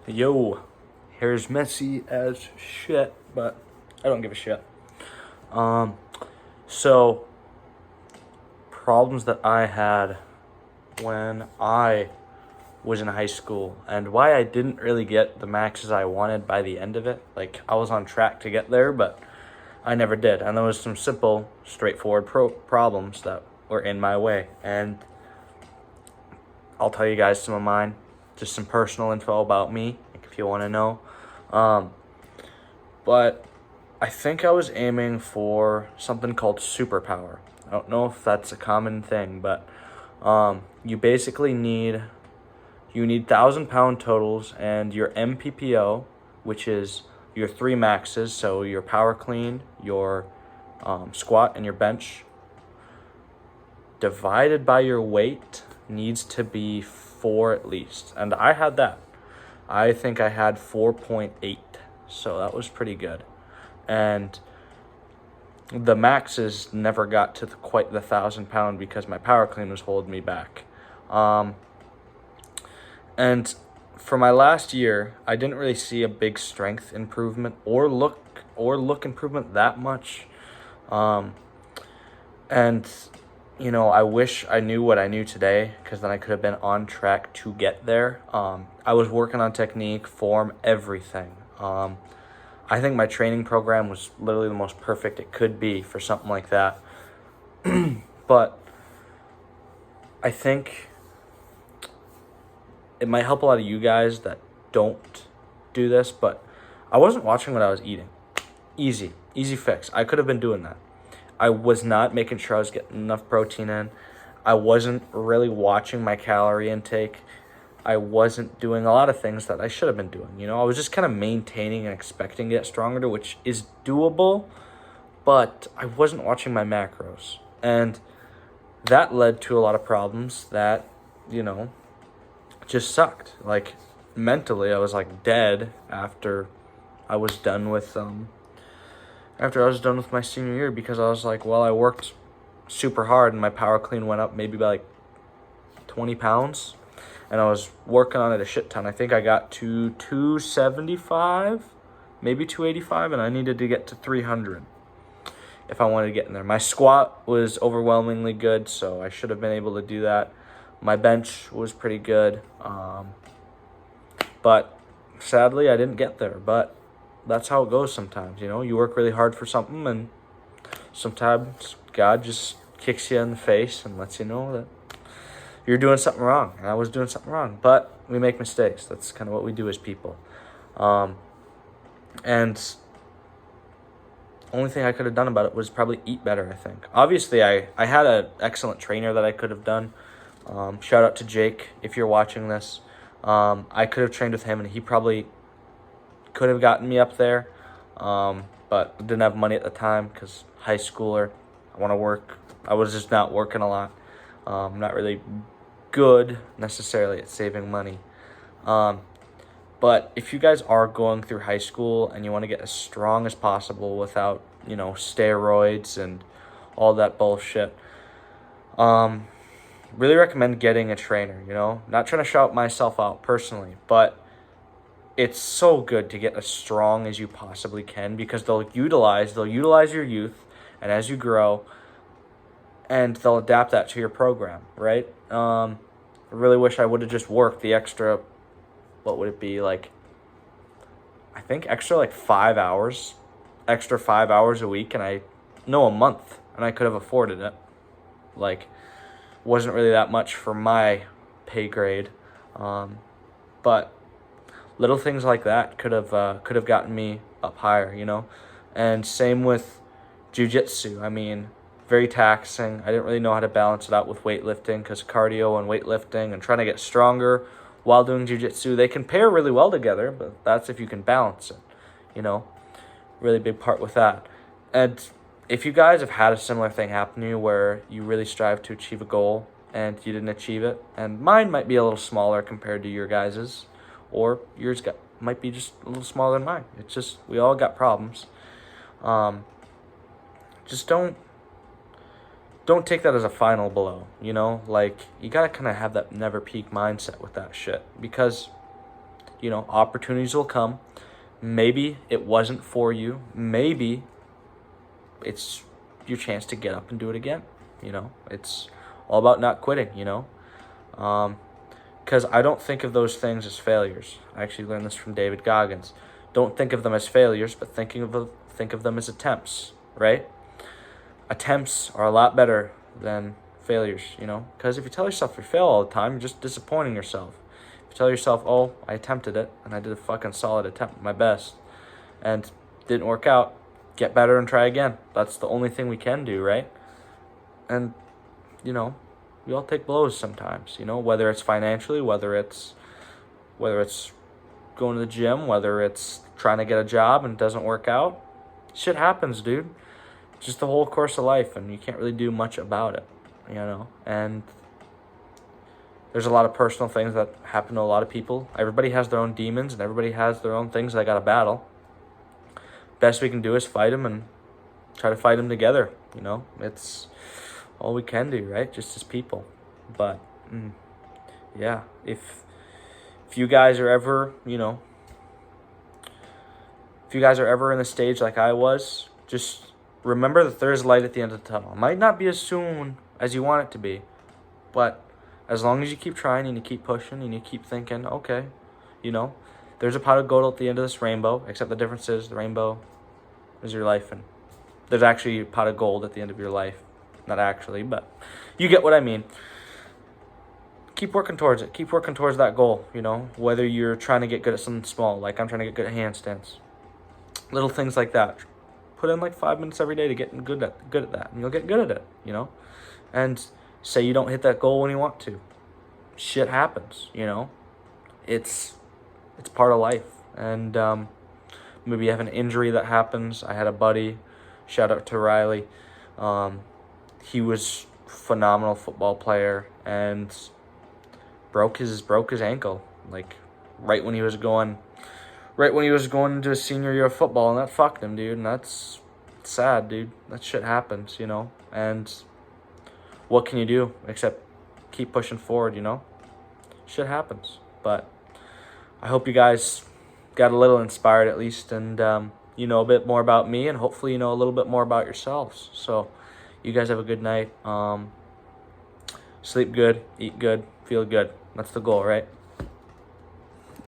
Yo, hair's messy as shit, but I don't give a shit. Um, so problems that I had when I was in high school and why I didn't really get the maxes I wanted by the end of it. Like I was on track to get there, but I never did. And there was some simple, straightforward problems that were in my way. And I'll tell you guys some of mine, just some personal info about me, if you want to know. But I think I was aiming for something called superpower. I don't know if that's a common thing, but you basically need 1,000-pound totals and your MPPO, which is your three maxes, so your power clean, your squat, and your bench, divided by your weight needs to be 4 at least. And I had that. I think I had 4.8, so that was pretty good. And the maxes never got to quite the 1,000-pound because my power clean was holding me back. And for my last year, I didn't really see a big strength improvement or look improvement that much. And I wish I knew what I knew today, because then I could have been on track to get there. I was working on technique, form, everything. I think my training program was literally the most perfect it could be for something like that. But I think it might help a lot of you guys that don't do this, but I wasn't watching what I was eating. Easy fix. I could have been doing that. I was not making sure I was getting enough protein in. I wasn't really watching my calorie intake. I wasn't doing a lot of things that I should have been doing. I was just kind of maintaining and expecting to get stronger, which is doable, but I wasn't watching my macros. And that led to a lot of problems that, just sucked. Like, mentally, I was like dead after I was done with my senior year, because I was like, well, I worked super hard and my power clean went up maybe by like 20 pounds. And I was working on it a shit ton. I think I got to 275, maybe 285, and I needed to get to 300 if I wanted to get in there. My squat was overwhelmingly good, so I should have been able to do that. My bench was pretty good. But sadly, I didn't get there. But that's how it goes sometimes, You work really hard for something, and sometimes God just kicks you in the face and lets you know that you're doing something wrong. And I was doing something wrong. But we make mistakes. That's kind of what we do as people. And only thing I could have done about it was probably eat better, I think. Obviously, I had an excellent trainer that I could have done. Shout out to Jake if you're watching this. I could have trained with him, and he probably could have gotten me up there, but didn't have money at the time because high schooler. I want to work. I was just not working a lot. Not really good necessarily at saving money. But if you guys are going through high school and you want to get as strong as possible without, steroids and all that bullshit, really recommend getting a trainer, Not trying to shout myself out personally, but it's so good to get as strong as you possibly can, because they'll utilize your youth, and as you grow, and they'll adapt that to your program, right? I really wish I would have just worked the extra, what would it be, like, I think extra 5 hours, extra 5 hours a week, and a month, and I could have afforded it. Wasn't really that much for my pay grade, but little things like that could have gotten me up higher, And same with jiu-jitsu. I mean, very taxing. I didn't really know how to balance it out with weightlifting, because cardio and weightlifting and trying to get stronger while doing jiu-jitsu, they can pair really well together, but that's if you can balance it, Really big part with that. And if you guys have had a similar thing happen to you where you really strive to achieve a goal and you didn't achieve it, and mine might be a little smaller compared to your guys's, or yours might be just a little smaller than mine. It's just, we all got problems. Just don't take that as a final blow, you gotta kind of have that never peak mindset with that shit, because opportunities will come. Maybe it wasn't for you. Maybe it's your chance to get up and do it again. It's all about not quitting, because I don't think of those things as failures. I actually learned this from David Goggins. Don't think of them as failures, but think of them as attempts, right? Attempts are a lot better than failures, because if you tell yourself you fail all the time, you're just disappointing yourself. If you tell yourself, oh, I attempted it, and I did a fucking solid attempt, my best, and didn't work out, get better and try again. That's the only thing we can do, right? And, we all take blows sometimes, whether it's financially, whether it's going to the gym, whether it's trying to get a job and it doesn't work out. Shit happens, dude. It's just the whole course of life, and you can't really do much about it, and there's a lot of personal things that happen to a lot of people. Everybody has their own demons, and everybody has their own things they got to battle. Best we can do is fight them and try to fight them together, It's all we can do, right? Just as people. But, yeah, if you guys are ever, if you guys are ever in the stage like I was, just remember that there's light at the end of the tunnel. It might not be as soon as you want it to be, but as long as you keep trying and you keep pushing and you keep thinking, okay, there's a pot of gold at the end of this rainbow, except the difference is the rainbow is your life, and there's actually a pot of gold at the end of your life. Not actually, but you get what I mean. Keep working towards it. Keep working towards that goal, whether you're trying to get good at something small, like I'm trying to get good at handstands. Little things like that. Put in like 5 minutes every day to get good at that, and you'll get good at it, And say you don't hit that goal when you want to. Shit happens, It's part of life. And maybe you have an injury that happens. I had a buddy, shout out to Riley. He was a phenomenal football player and broke his ankle, like right when he was going into his senior year of football, and that fucked him, dude. And that's sad, dude. That shit happens, And what can you do except keep pushing forward, Shit happens. But I hope you guys got a little inspired at least, and a bit more about me, and hopefully a little bit more about yourselves. So you guys have a good night. Sleep good, eat good, feel good. That's the goal, right?